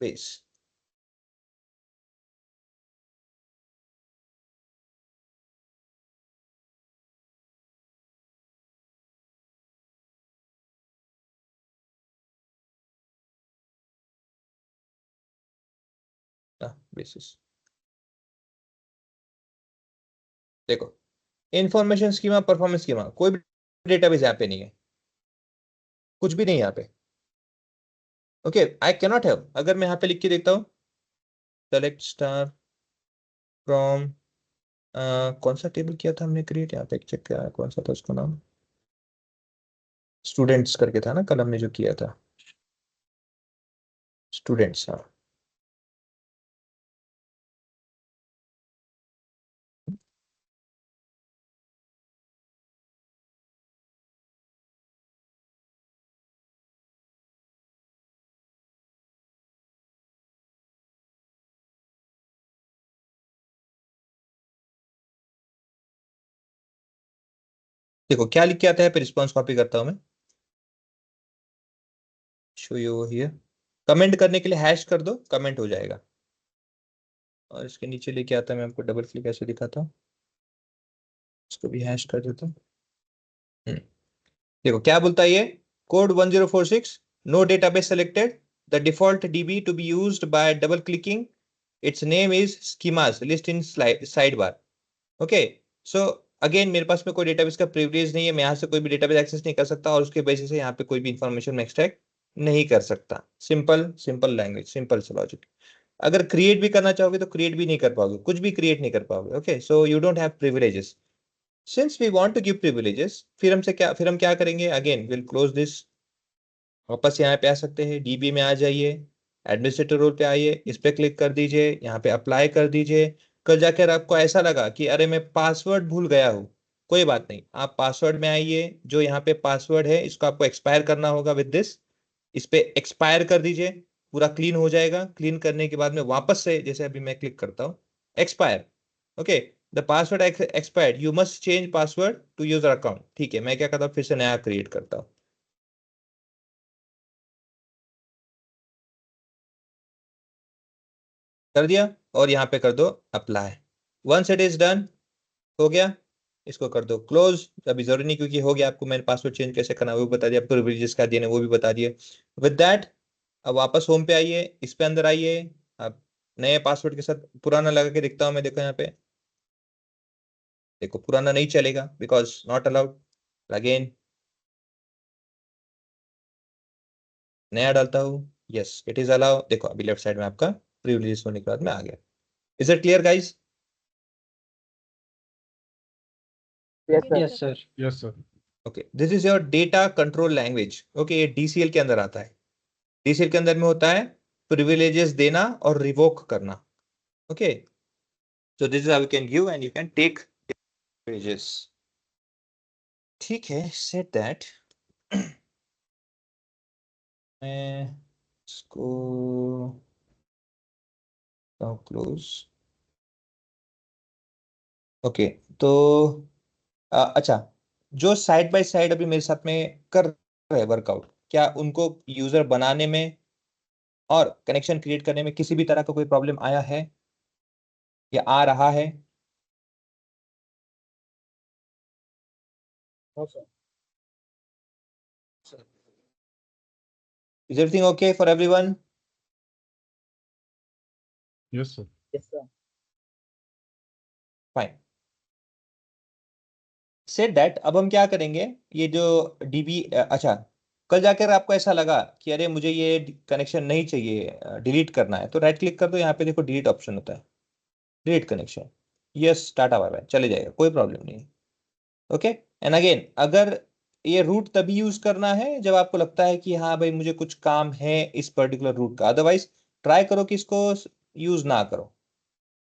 [SPEAKER 1] base, basis. देखो इंफॉर्मेशन स्कीमा, परफॉर्मेंस स्कीमा, कोई भी डेटाबेस यहाँ पे नहीं है, कुछ भी नहीं यहाँ पे। Okay, I cannot have. अगर मैं यहाँ पे लिख के देखता हूँ, सेलेक्ट स्टार फ्रॉम, कौन सा टेबल किया था हमने क्रिएट, यहाँ पे चेक किया कौन सा था उसका नाम, स्टूडेंट्स करके था ना कल हमने जो किया था, स्टूडेंट्स। हाँ, देखो क्या लिख के आता है, फिर रिस्पॉन्स कॉपी करता हूँ मैं, शो यू हियर। कमेंट करने के लिए हैश कर दो, कमेंट हो जाएगा। और इसके नीचे लेके आता है, मैं आपको डबल क्लिक ऐसे दिखाता हूँ, इसको भी हैश कर देता हूँ। हम्म, देखो क्या बोलता है ये, code 1046, no database selected, the default DB to be used by double clicking its name is schemas list in side bar. Okay, so again मेरे पास में कोई डेटाबेस का प्रिविलेज नहीं है, मैं यहाँ से कोई भी डेटाबेस एक्सेस नहीं कर सकता और उसके बेसिस से यहाँ पे कोई भी इंफॉर्मेशन में एक्सट्रैक्ट नहीं कर सकता। सिंपल सिंपल लैंग्वेज, सिंपल सा लॉजिक। अगर क्रिएट भी करना चाहोगे तो क्रिएट भी नहीं कर पाओगे, कुछ भी क्रिएट नहीं कर पाओगे। Okay, so you don't have privileges. Since we want to give privileges, फिर हम क्या करेंगे, अगेन विल क्लोज दिस, वापस यहाँ पे आ सकते हैं, डीबी में आ जाइए, एडमिनिस्ट्रेटर रोल पे आइए, इस पे क्लिक कर दीजिए, यहाँ पे अप्लाई कर दीजिए। कल जाकर आपको ऐसा लगा कि अरे मैं पासवर्ड भूल गया हूँ, कोई बात नहीं, आप पासवर्ड में आइए, जो यहाँ पे पासवर्ड है इसको आपको एक्सपायर करना होगा विद दिस, इस पे एक्सपायर कर दीजिए, पूरा क्लीन हो जाएगा। क्लीन करने के बाद में वापस से, जैसे अभी मैं क्लिक करता हूँ, expire, okay, the password expired, you must change password to user account. ठीक है, मैं क्या करता हूँ, फिर से नया क्रिएट करता हूँ, कर दिया, और यहाँ पे कर दो apply. Once it is done, हो गया, इसको कर दो क्लोज, अभी जरूरी नहीं क्योंकि हो गया, आपको मैंने पासवर्ड चेंज कैसे करना है वो भी बता दिया, प्रिविलेजेस क्या दिए वो भी बता दिए। विद दैट, अब वापस होम पे आइए, इस पे अंदर आइए, अब नए पासवर्ड के साथ पुराना लगा के दिखता हूँ मैं, देखो यहाँ पे, देखो पुराना नहीं चलेगा बिकॉज नॉट अलाउड। अगेन नया डालता हूँ, यस इट इज अलाउ, देखो अभी लेफ्ट साइड में आपका प्रिविलेजेस होने के बाद में आ गया। Is it clear guys?
[SPEAKER 2] Yes sir.
[SPEAKER 3] Yes sir.
[SPEAKER 4] Yes sir.
[SPEAKER 1] Okay, this is your data control language. Okay, ये डीसीएल के अंदर आता है। डीसीएल के अंदर में होता है प्रिविलेजेस देना और रिवोक करना। Okay, so this is how you can give and you can take privileges. ठीक है, सेट दैट, मैं इसको क्लोज। ओके, तो अच्छा, जो साइड बाय साइड अभी मेरे साथ में कर रहे वर्कआउट, क्या उनको यूजर बनाने में और कनेक्शन क्रिएट करने में किसी भी तरह का कोई प्रॉब्लम आया है या आ रहा है?
[SPEAKER 2] No sir.
[SPEAKER 1] Is everything okay for everyone?
[SPEAKER 4] Yes sir.
[SPEAKER 2] Yes sir.
[SPEAKER 1] Fine. Said that, अब हम क्या करेंगे, ये जो डीबी, अच्छा, कल जाकर आपको ऐसा लगा कि अरे मुझे ये कनेक्शन नहीं चाहिए, डिलीट करना है, तो राइट क्लिक कर दो, यहाँ पे देखो डिलीट ऑप्शन होता है, delete connection, yes tata bye bye, चले जाएगा, कोई प्रॉब्लम नहीं। ओके, एंड अगेन, अगर ये रूट तभी यूज करना है जब आपको लगता है कि हाँ भाई मुझे कुछ काम है इस पर्टिकुलर रूट का, अदरवाइज ट्राई करो कि इसको यूज ना करो।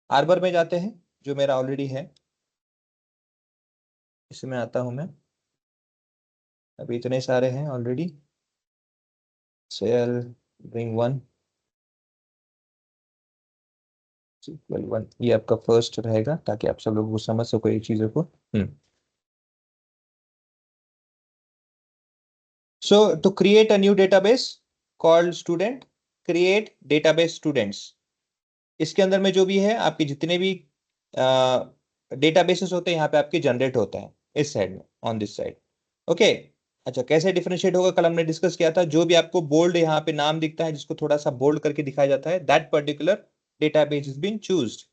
[SPEAKER 1] आर्बर में जाते हैं, जो मेरा ऑलरेडी है, इसमें आता हूं मैं, अभी इतने सारे हैं already, cell bring one equal one, ये आपका फर्स्ट रहेगा ताकि आप सब लोग को समझ सको ये चीजों को। So to create a new database called student, create database students, इसके अंदर में जो भी है आपके जितने भी डेटाबेसेस होते हैं यहाँ पे आपके जनरेट होता है इस साइड में, ऑन दिस साइड। ओके, अच्छा, कैसे डिफरेंशिएट होगा, कल हमने डिस्कस किया था, जो भी आपको बोल्ड यहाँ पे नाम दिखता है जिसको थोड़ा सा बोल्ड करके दिखाया जाता है, that particular database is been chosen.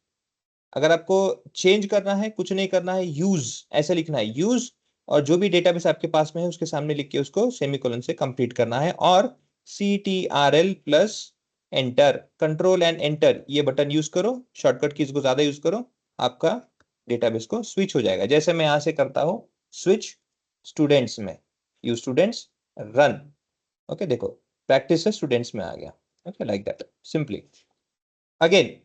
[SPEAKER 1] अगर आपको चेंज करना है, कुछ नहीं करना है, यूज ऐसे लिखना है, यूज, और जो भी डेटाबेस आपके पास में है उसके सामने लिख के उसको सेमीकोलन से कंप्लीट करना है, और CTRL plus enter, control and enter ये बटन यूज करो, शॉर्टकट कीज को ज्यादा यूज करो, आपका डेटाबेस को स्विच हो जाएगा। जैसे मैं यहां से करता हूं स्विच स्टूडेंट्स में, यू स्टूडेंट्स रन, ओके, देखो प्रैक्टिस से स्टूडेंट्स में आ गया। Okay, like that simply. Again,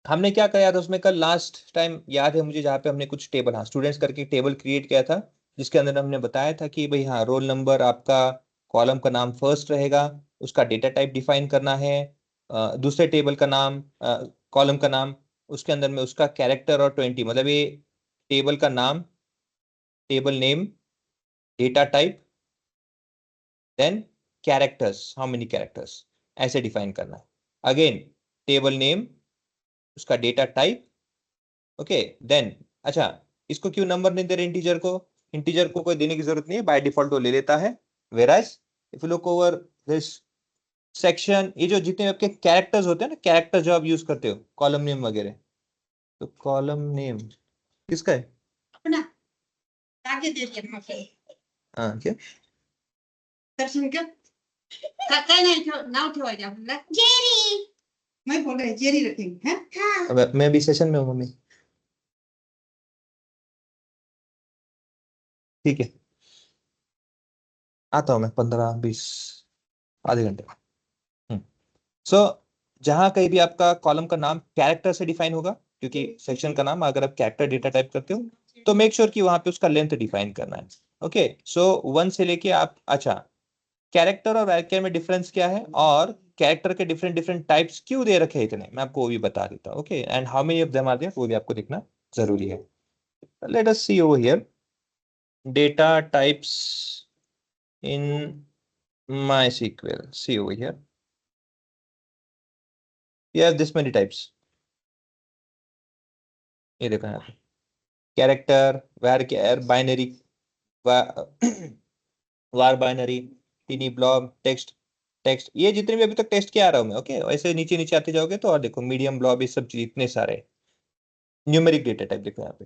[SPEAKER 1] हमने क्या किया था उसमें कल लास्ट टाइम, याद है मुझे, जहाँ पे हमने कुछ टेबल, हाँ स्टूडेंट्स करके टेबल क्रिएट किया था, जिसके अंदर हमने बताया था कि भाई हाँ रोल नंबर आपका, कॉलम का नाम फर्स्ट रहेगा, उसका डेटा टाइप डिफाइन करना है, दूसरे टेबल का नाम, कॉलम का नाम, उसके अंदर में उसका कैरेक्टर और 20, मतलब ये टेबल का नाम, table name, data type, then characters, how many characters, ऐसे डिफाइन करना है। अगेन टेबल नेम, उसका डेटा टाइप, ओके, देन, अच्छा, इसको क्यों नंबर नहीं दे रहे इंटीजर को, इंटीजर को कोई देने की जरूरत नहीं है, बाय डिफॉल्ट वो ले लेता है। Whereas if you look over this section, ये जो जितने आपके कैरेक्टर्स होते हैं ना, कैरेक्टर जो आप यूज करते हो, कॉलम नेम वगैरह, तो कॉलम नेम किसका है?
[SPEAKER 5] अपना आगे दे दिया मुझे
[SPEAKER 1] हाँ क्या,
[SPEAKER 5] दर्शन का काका नहीं तो नाउ तो आ जा बोला जेरी, मैं बोल रही जेरी रखेंगे हैं। हाँ
[SPEAKER 1] अब मैं भी सेशन में हूँ मम्मी। ठीक है, आता हूँ मैं 15-20 आधे घंटे। सो जहां कहीं भी आपका कॉलम का नाम कैरेक्टर से डिफाइन होगा, क्योंकि सेक्शन का नाम अगर आप कैरेक्टर डेटा टाइप करते हो तो मेक श्योर कि वहां पे उसका लेंथ डिफाइन करना है। ओके, सो 1 से लेके आप, अच्छा कैरेक्टर और वैरियर में डिफरेंस क्या है और कैरेक्टर के डिफरेंट डिफरेंट टाइप्स क्यों दे रखे हैं इतने, मैं आपको वो भी बता देता हूँ। Okay, and how many of them are there वो भी आपको देखना जरूरी है। Let us see over here data types in MySQL. See over here. You have this many types. ये देखो यहाँ पे character, var, binary, var binary, tiny blob, text, text, ये जितने भी अभी तक टेस्ट किया आ रहा हूँ मैं। ओके, ऐसे नीचे नीचे आते जाओगे तो और देखो मीडियम ब्लॉब, ये सब चीज इतने सारे न्यूमेरिक डेटा टाइप देखो यहाँ पे,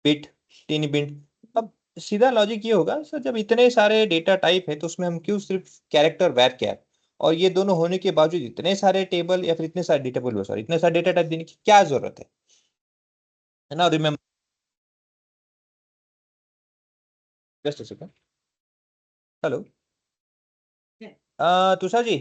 [SPEAKER 1] बिट, टीनी बिट। अब सीधा लॉजिक ये होगा सर, जब इतने सारे डेटा टाइप है तो उसमें हम क्यों सिर्फ कैरेक्टर वैर कैर, और ये दोनों होने के बावजूद इतने सारे टेबल या फिर इतने सारे डेटा टेबल, सॉरी इतने सारे डेटा टाइप देने की क्या जरूरत है ना। Remember, just a second, hello Tushar ji.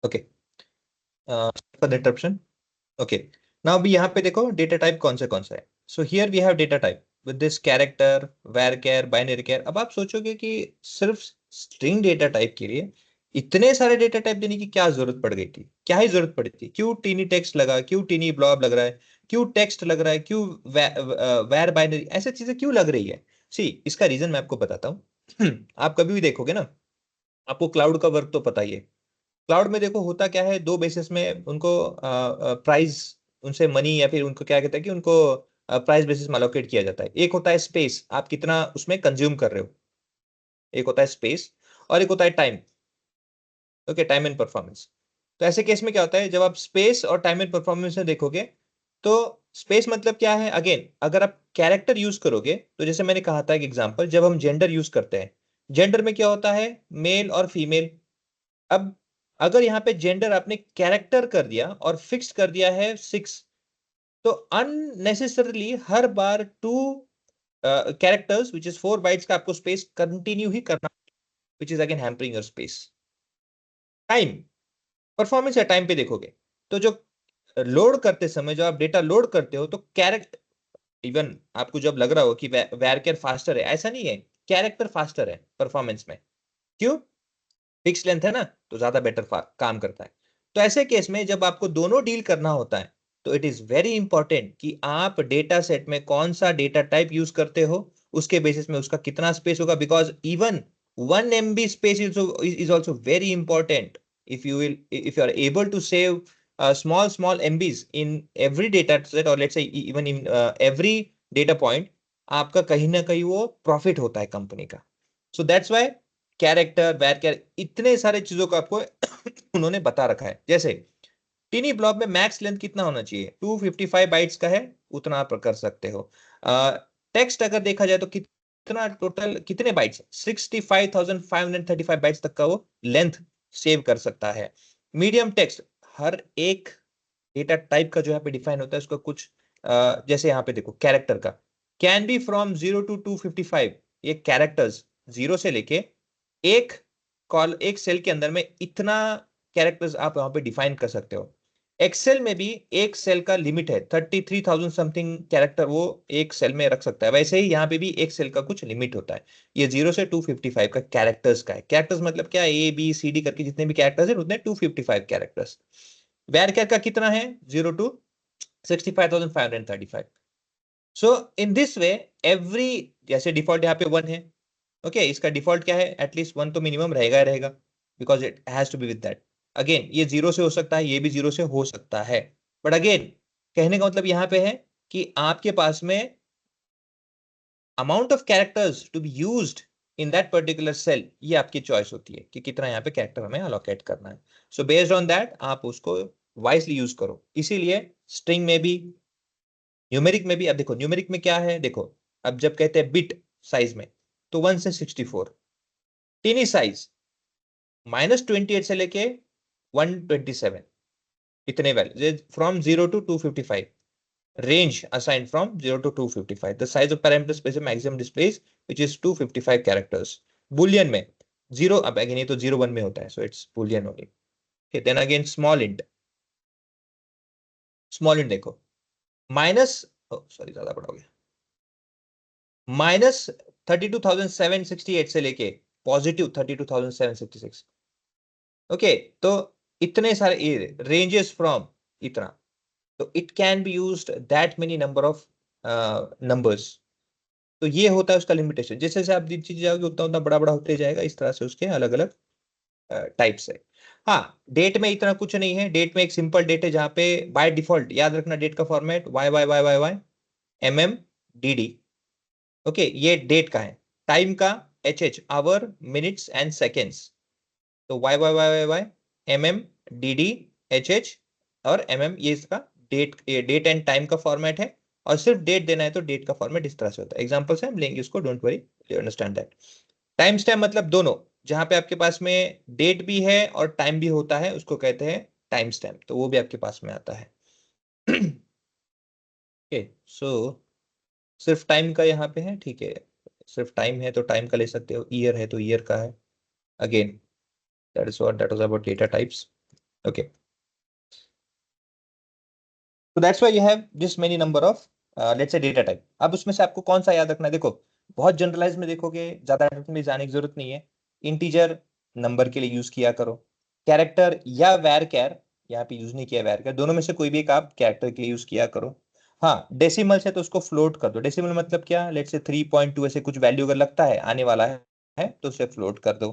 [SPEAKER 1] Okay, for the interruption. Okay, now अभी यहाँ पे देखो डेटा टाइप कौन सा है। So here we have data type with this character, varchar, binary char. अब आप सोचोगे कि सिर्फ स्ट्रिंग डेटा टाइप के लिए इतने सारे डेटा टाइप देने की क्या जरूरत पड़ गई थी, क्या ही जरूरत पड़ी थी, क्यों टीनी टेक्स्ट लगा, क्यों टीनी ब्लॉब लग रहा है, क्यों टेक्स्ट लग रहा है, क्यों वैर बाइनरी, ऐसी चीजें क्यों लग रही है। सी, इसका रीजन मैं आपको बताता हूँ। आप कभी भी देखोगे ना, आपको क्लाउड का वर्क तो पता ही है। क्लाउड में देखो होता क्या है, दो बेसिस में उनको प्राइस, उनसे मनी या फिर उनको क्या कहते हैं कि उनको प्राइस बेसिस में अलोकेट किया जाता है। एक होता है स्पेस, आप कितना उसमें कंज्यूम कर रहे हो, एक होता है स्पेस, और एक होता है time. Okay, time and performance. तो ऐसे केस में क्या होता है, जब आप स्पेस और टाइम एंड परफॉर्मेंस में देखोगे, तो स्पेस मतलब क्या है, अगेन अगर आप कैरेक्टर यूज करोगे, तो जैसे मैंने कहा था एक एग्जांपल, जब हम जेंडर यूज करते हैं, जेंडर में क्या होता है, मेल और फीमेल। अब अगर यहाँ पे जेंडर आपने कैरेक्टर कर दिया और फिक्स कर दिया है 6, तो unnecessarily her bar 2 characters which is 4 bytes का आपको स्पेस कंटिन्यू ही करना, which is again hampering your space. Time, performance या टाइम पे देखोगे, तो जो लोड करते समय, जो आप डेटा लोड करते हो, तो कैरेक्टर, इवन आपको जब लग रहा हो कि वैरकेर फास्टर है, ऐसा नहीं है, कैरेक्टर फास्टर है परफॉर्मेंस में। क्यों? फिक्स लेंथ है ना, तो ज्यादा बेटर काम करता है। तो ऐसे केस में जब आपको दोनों डील करना होता है, तो इट इज वेरी इंपॉर्टेंट कि आप डेटा सेट में कौन सा डेटा टाइप यूज करते हो, उसके बेसिस में उसका कितना स्पेस होगा, because even 1 MB space is also very important. If you are able to save small MBs in every data set, or let's say even in every data point, आपका कहीं ना कहीं वो प्रॉफिट होता है कंपनी का। सो दैट्स वाई कैरेक्टर, वैर, इतने सारे चीजों को आपको उन्होंने बता रखा है। जैसे टीनी ब्लॉब में मैक्स लेंथ कितना होना चाहिए, 255 बाइट्स का है, उतना आप कर सकते हो। टेक्स्ट अगर देखा जाए तो कितना टोटल, कितने बाइट्स, 65,535 बाइट्स तक का वो लेंथ सेव कर सकता है। मीडियम टेक्स्ट, हर एक डेटा टाइप का जो यहाँ पे डिफाइन होता है उसका कुछ जैसे यहाँ पे देखो कैरेक्टर का, कैन बी फ्रॉम 0 to 255, ये कैरेक्टर्स 0 से लेके एक कॉल, एक सेल के अंदर में इतना कैरेक्टर्स आप यहाँ पे डिफाइन कर सकते हो। एक्सेल में भी एक सेल का लिमिट है 33,000 समथिंग कैरेक्टर, वो एक सेल में रख सकता है। वैसे ही यहाँ पे भी एक सेल का कुछ लिमिट होता है। ये 0 से 255 का कैरेक्टर्स का है। कैरेक्टर्स मतलब क्या, ए बी सी डी करके जितने भी कैरेक्टर्स है उतने 255 कैरेक्टर्स। वैरचर का कितना है, 0 to 65,535। So in this way every, जैसे डिफॉल्ट यहाँ पे 1 है, ओके, इसका डिफॉल्ट क्या है, एटलीस्ट 1 तो मिनिमम रहेगा रहेगा, because it has to be with that. अगेन ये 0 से हो सकता है, ये भी 0 से हो सकता है, बट अगेन कहने का मतलब यहाँ पे है कि आपके पास में amount of characters to be used in that particular cell, ये आपकी चॉइस होती है कि कितना यहाँ पे कैरेक्टर हमें अलोकेट करना है। सो बेस्ड ऑन दैट आप उसको वाइजली यूज करो। इसीलिए स्ट्रिंग में भी, न्यूमेरिक में भी, अब देखो न्यूमेरिक में क्या है, देखो अब जब कहते हैं बिट साइज में, तो 1 से 64, टीनी साइज -28 से लेके 127, इतने value from 0 to 255, range assigned from 0 to 255, the size of parameter space of maximum displays which is 255 characters। boolean में 0, अब अगेन ये तो 0 1 में होता है, so it's boolean only। okay, then again small int, small int देखो माइनस, सॉरी ज्यादा बड़ा हो गया, -32,768 से लेके +32,766। ओके, तो इतने सारे रेंजेस फ्रॉम इतना, तो it can be used that many number of numbers. तो ये होता है उसका लिमिटेशन, जैसे जैसे आप चीज जाओगे उतना उतना बड़ा बड़ा होते जाएगा, इस तरह से उसके अलग अलग टाइप्स है। हाँ, डेट में इतना कुछ नहीं है, डेट में एक सिंपल डेट है जहाँ पे बाय डिफॉल्ट याद रखना डेट का format Y Y Y Y Y MM DD। ओके, ये डेट का है। टाइम का HH, hour, minutes and seconds, तो Y Y Y Y Y MM DD HH और MM, ये इसका डेट एंड टाइम का फॉर्मेट है। और सिर्फ डेट देना है तो डेट का फॉर्मेट इस तरह से होता है। एग्जांपल से हम लेंगे उसको, don't worry, you understand that. Time stamp मतलब दोनों, जहां पे आपके पास में डेट भी है और टाइम भी होता है, उसको कहते हैं टाइम स्टैम्प, तो वो भी आपके पास में आता है। ओके, सो सिर्फ टाइम का यहाँ पे है, ठीक है, सिर्फ टाइम है तो टाइम का ले सकते हो, ईयर है तो ईयर का है। Again that is what, that was about data types. Okay. So that's why you have this many number of let's say data type. अब उसमें से आपको कौन सा याद रखना है? देखो बहुत जनरलाइज में देखोगे, ज्यादा डेप्थ में जाने की जरूरत नहीं है. इंटीजर नंबर के लिए यूज किया करो. कैरेक्टर या वैरचर, यहाँ पे यूज नहीं किया वैरचर, दोनों में से कोई भी एक आप कैरेक्टर के लिए यूज किया करो. हाँ, डेसिमल है तो उसको फ्लोट कर दो. डेसिमल मतलब क्या? लेट्स से 3.2 ऐसे कुछ वैल्यू अगर लगता है आने वाला है तो उसे फ्लोट कर दो.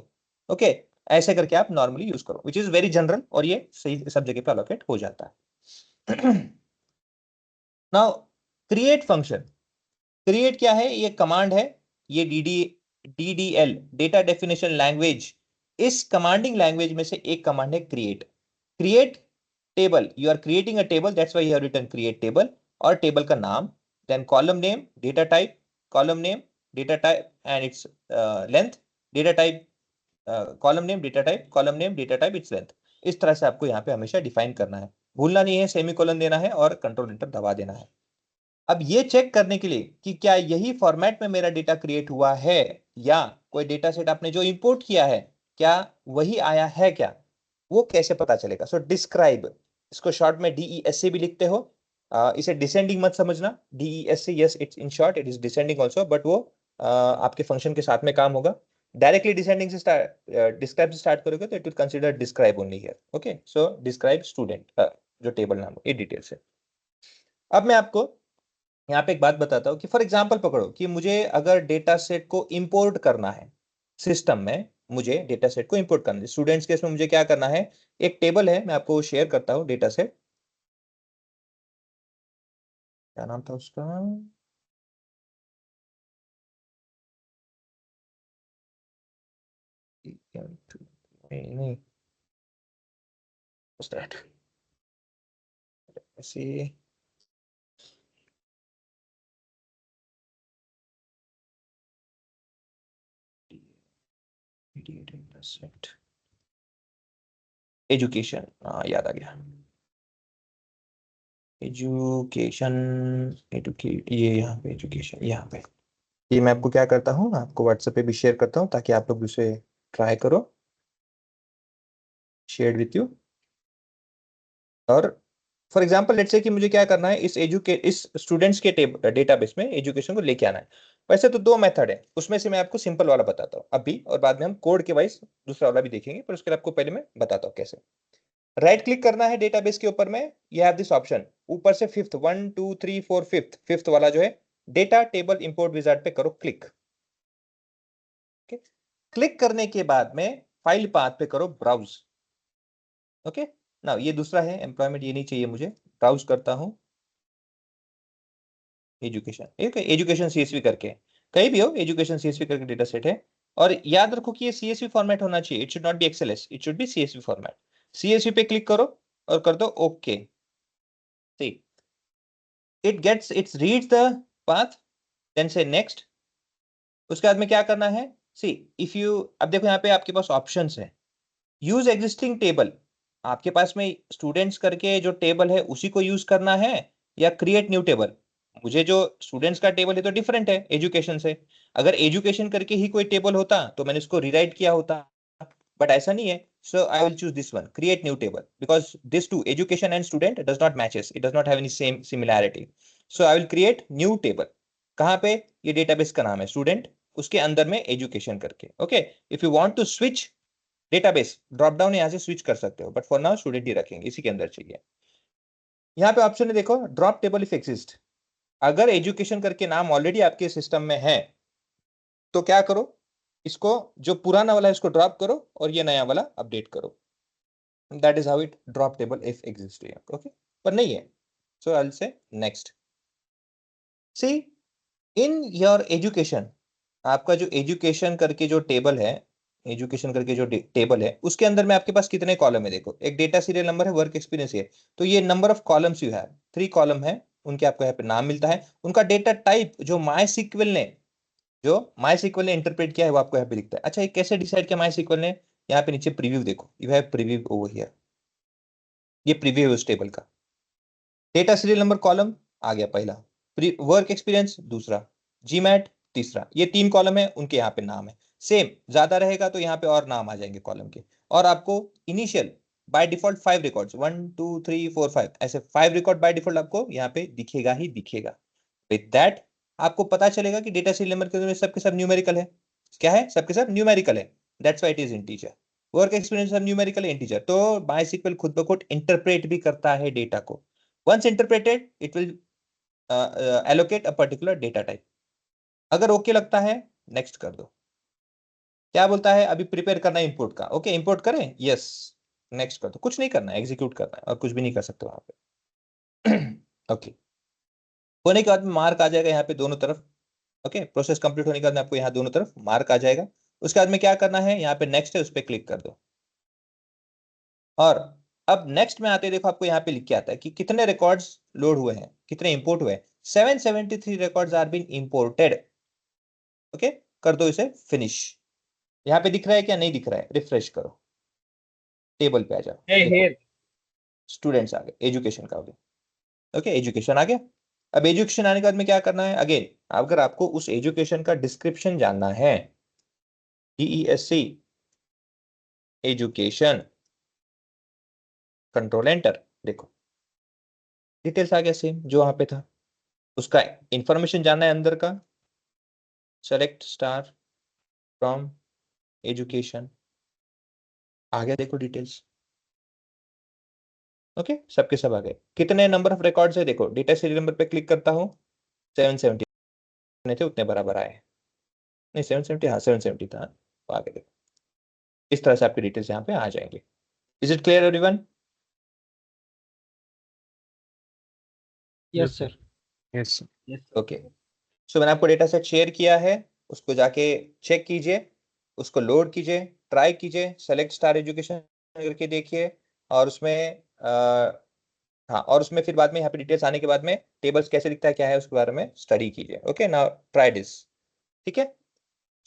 [SPEAKER 1] ओके, ऐसे करके आप नॉर्मली यूज करो, विच इज वेरी जनरल, और ये सही सब जगह पे अलोकेट हो जाता है. Now create function. क्रिएट क्या है? ये कमांड है. ये DDL, डेटा डेफिनेशन लैंग्वेज. इस कमांडिंग लैंग्वेज में से एक कमांड है create. Create table. You are creating a table, that's why you have written create table. और टेबल का नाम, then column name, data type, column name, data type and its length, data type, column name, data type, column name, data type, its length. इस तरह से आपको यहाँ पे हमेशा डिफाइन करना है. भूलना नहीं है, सेमीकोलन देना है और कंट्रोल एंटर दबा देना है. अब ये चेक करने के लिए कि क्या यही फॉर्मेट में मेरा डेटा क्रिएट हुआ है, या कोई डेटा सेट आपने जो इंपोर्ट किया है क्या वही आया है क्या, वो कैसे पता चलेगा? सो डिस्क्राइब, इसको शॉर्ट में DESC भी लिखते हो. इसे डिसेंडिंग मत समझना. DESC, yes it's in short it is descending also, but वो आपके फंक्शन के साथ में काम होगा. डायरेक्टली डिसेंडिंग से डिस्क्राइब से स्टार्ट करोगे तो it will consider describe only here. Okay, so describe student, जो टेबल नाम ये डिटेल्स है. अब मैं आपको यहाँ पे एक बात बताता हूँ कि फॉर एग्जांपल पकड़ो कि मुझे अगर डेटा सेट को इंपोर्ट करना है सिस्टम में, मुझे डेटा सेट को इंपोर्ट करना है. स्टूडेंट्स केस में मुझे क्या करना है? एक टेबल है, मैं आपको शेयर करता हूँ. डेटा सेट, क्या नाम था उसका? नहीं, ऐसे एजुकेशन, हाँ याद आ गया. एजुकेशन, एजुकेट, ये यहाँ पे एजुकेशन, यहाँ पे. ये मैं आपको क्या करता हूँ, आपको व्हाट्सएप पे भी शेयर करता हूँ ताकि आप लोग उसे ट्राई करो. Share with you. और फॉर एग्जाम्पल लेट्स से कि मुझे क्या करना है, इस स्टूडेंट्स के डेटाबेस में एजुकेशन को लेके आना है. वैसे तो दो मेथड है, उसमें से मैं आपको सिंपल वाला बताता हूँ अभी, और बाद में हम कोड के वाइज दूसरा वाला भी देखेंगे, पर उसके लिए आपको पहले मैं बताता हूँ कैसे. राइट क्लिक करना है डेटाबेस के ऊपर में. यू हैव दिस ऑप्शन, ऊपर से फिफ्थ, 1 2 3 4 फिफ्थ वाला जो है डेटा टेबल इंपोर्ट विजार्ड पे करो क्लिक. क्लिक करने के बाद में फाइल पाथ पे करो ब्राउज. ओके, ना ये दूसरा है एम्प्लॉयमेंट, ये नहीं चाहिए मुझे. ब्राउज करता हूं एजुकेशन, एजुकेशन CSV करके, कहीं भी हो एजुकेशन CSV करके डेटा सेट है. और याद रखो कि ये CSV फॉर्मेट होना चाहिए. It should not be XLS, it should be CSV format. CSV पे क्लिक करो और कर दो okay. See, its reads the path, then say next. उसके बाद में क्या करना है? सी, इफ यू, अब देखो यहाँ पे आपके पास ऑप्शंस है. यूज एग्जिस्टिंग टेबल, आपके पास में स्टूडेंट्स करके जो टेबल है उसी को यूज करना है, या क्रिएट न्यू टेबल. मुझे जो स्टूडेंट्स का टेबल है तो डिफरेंट है एजुकेशन से. अगर एजुकेशन करके ही कोई टेबल होता तो मैंने इसको रिराइट किया होता, बट ऐसा नहीं है. So I will choose this one, create new table, because this two education and student does not matches, it does not have any same similarity. So I will create new table. कहाँ पे? ये डेटाबेस का नाम है स्टूडेंट, उसके अंदर में एजुकेशन करके. Okay, if you want to switch database, drop down यहां से स्विच कर सकते हो, बट फॉर नाउ स्टूडेंट ही रखेंगे, इसी के अंदर चाहिए. यहाँ पे ऑप्शन है देखो, ड्रॉप टेबल इफ एग्जिस्ट. अगर एजुकेशन करके नाम ऑलरेडी आपके सिस्टम में है तो क्या करो, इसको जो पुराना वाला है इसको ड्रॉप करो और ये नया वाला अपडेट करो. That is how it drop table if exist. Okay, पर नहीं है. So I will say next. See, in your education, आपका जो एजुकेशन करके जो टेबल है, एजुकेशन करके जो टेबल है उसके अंदर में आपके पास कितने कॉलम है? देखो, एक डेटा सीरियल नंबर है, वर्क एक्सपीरियंस है, तो ये number of columns you have, 3 column है. उनके आपको यहाँ पे नाम मिलता है. उनका डेटा टाइप जो माई सीक्वल ने इंटरप्रेट किया है वो आपको यहाँ पे दिखता है. अच्छा, ये कैसे डिसाइड किया माई सीक्वल ने? यहाँ पे नीचे प्रीव्यू देखो, you have preview over here. ये प्रीव्यू है उस टेबल का. डेटा सीरियल नंबर कॉलम आ गया पहला, वर्क एक्सपीरियंस दूसरा, जीमैट तीसरा. ये 3 कॉलम है, उनके यहाँ पे नाम है. सेम ज्यादा रहेगा तो यहाँ पे और नाम आ जाएंगे कॉलम के. और आपको इनिशियल बाय डिफॉल्ट 5 रिकॉर्ड्स, 1 2 3 4 5 ऐसे 5 रिकॉर्ड बाय डिफॉल्ट आपको यहाँ पे दिखेगा ही दिखेगा। विद दैट आपको पता चलेगा कि डेटा सीरियल नंबर के सबके सब न्यूमेरिकल है। क्या है? सबके सब न्यूमेरिकल है, that's why it is integer. Work experience सब न्यूमेरिकल है, इंटीजर। तो MySQL खुद ब खुद इंटरप्रेट भी करता है डेटा को। Once interpreted it will allocate a particular data type। अगर ओके लगता है नेक्स्ट कर दो। क्या बोलता है? अभी प्रिपेयर करना है इंपोर्ट का। ओके इंपोर्ट करें, यस नेक्स्ट कर दो। कुछ नहीं करना है, एग्जीक्यूट करना है और कुछ भी नहीं कर सकते वहां पे। ओके होने के बाद में मार्क आ जाएगा यहाँ पे दोनों तरफ। ओके प्रोसेस कंप्लीट होने के बाद में आपको यहाँ दोनों तरफ मार्क आ जाएगा। उसके बाद में क्या करना है? यहाँ पे नेक्स्ट है, उस पर क्लिक कर दो। और अब नेक्स्ट में आते देखो, आपको यहाँ पे लिख के आता है कि कितने रिकॉर्ड्स लोड हुए हैं, कितने इंपोर्ट हुए हैं। 773 records are been imported. Okay कर दो इसे फिनिश। यहाँ पे दिख रहा है क्या? नहीं दिख रहा है, रिफ्रेश करो, टेबल पे आ जाओ। स्टूडेंट्स आ गए, एजुकेशन का हो गया। ओके एजुकेशन आ गया। अब एजुकेशन आने के बाद में क्या करना है? अगेन अगर आपको उस एजुकेशन का डिस्क्रिप्शन जानना है, DESC एजुकेशन, कंट्रोल एंटर, देखो डिटेल्स आ गया सेम जो वहां पे था। उसका इंफॉर्मेशन जानना है अंदर का, सेलेक्ट स्टार फ्रॉम एजुकेशन, आ गया देखो डिटेल्स। ओके सबके सब आ गए। कितने नंबर ऑफ रिकॉर्ड्स है देखो, डेटा सीरियल नंबर पे क्लिक करता हूँ, 770 थे उतने बराबर आए। नहीं 770, हाँ 770 था, तो आ गए देखो। इस तरह से आपकी डिटेल्स यहाँ पे आ जाएंगे। Is it clear everyone?
[SPEAKER 3] Yes sir.
[SPEAKER 4] Yes
[SPEAKER 1] okay so मैंने आपको डेटा सेट शेयर किया है, उसको जाके चेक कीजिए, उसको लोड कीजिए, ट्राई कीजिए, सेलेक्ट स्टार एजुकेशन करके देखिए, और उसमें हाँ और उसमें फिर बाद में यहाँ पे डिटेल्स आने के बाद में टेबल्स कैसे दिखता है क्या है उसके बारे में स्टडी कीजिए। Okay now try this. ठीक है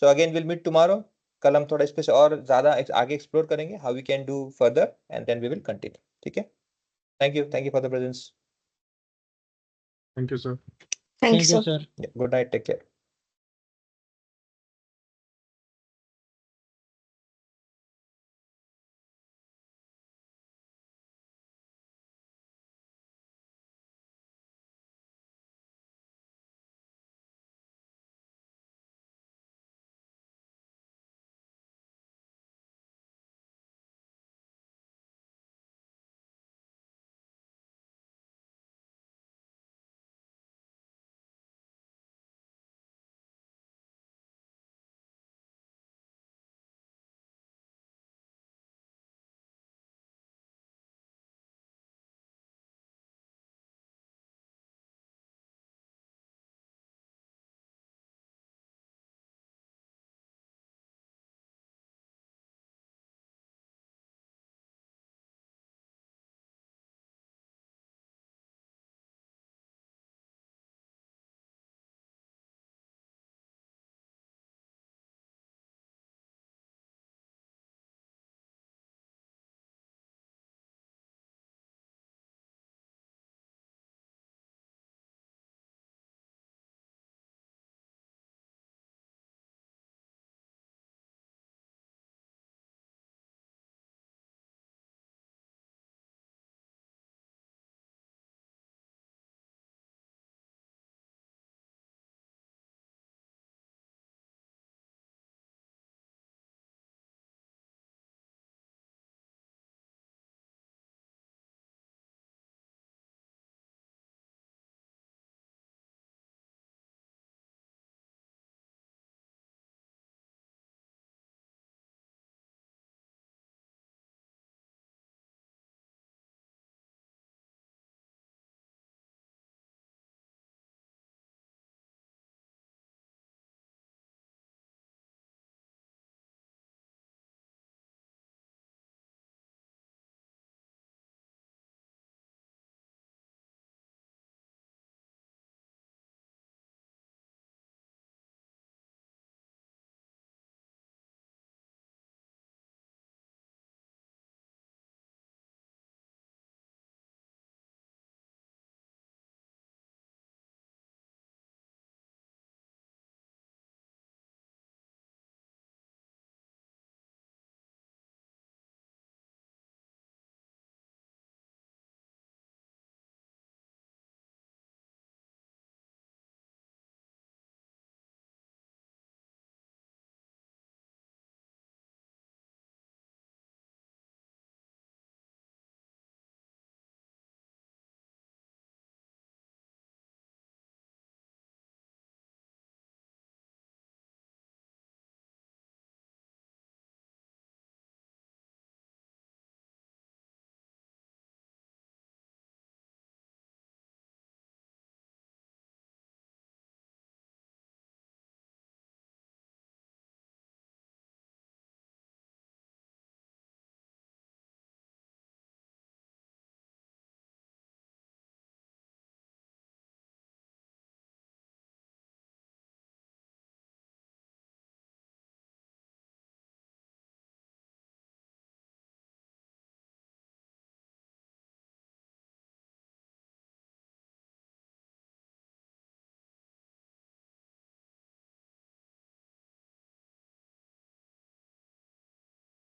[SPEAKER 1] so again will meet tomorrow. कल हम थोड़ा इस पे और ज्यादा आगे एक्सप्लोर करेंगे how we can do further and then we will continue. ठीक है thank you for the presence.
[SPEAKER 4] Thank you sir.
[SPEAKER 5] Thank
[SPEAKER 3] thank
[SPEAKER 5] you
[SPEAKER 3] you
[SPEAKER 5] sir.
[SPEAKER 3] Sir.
[SPEAKER 1] Good night, take care.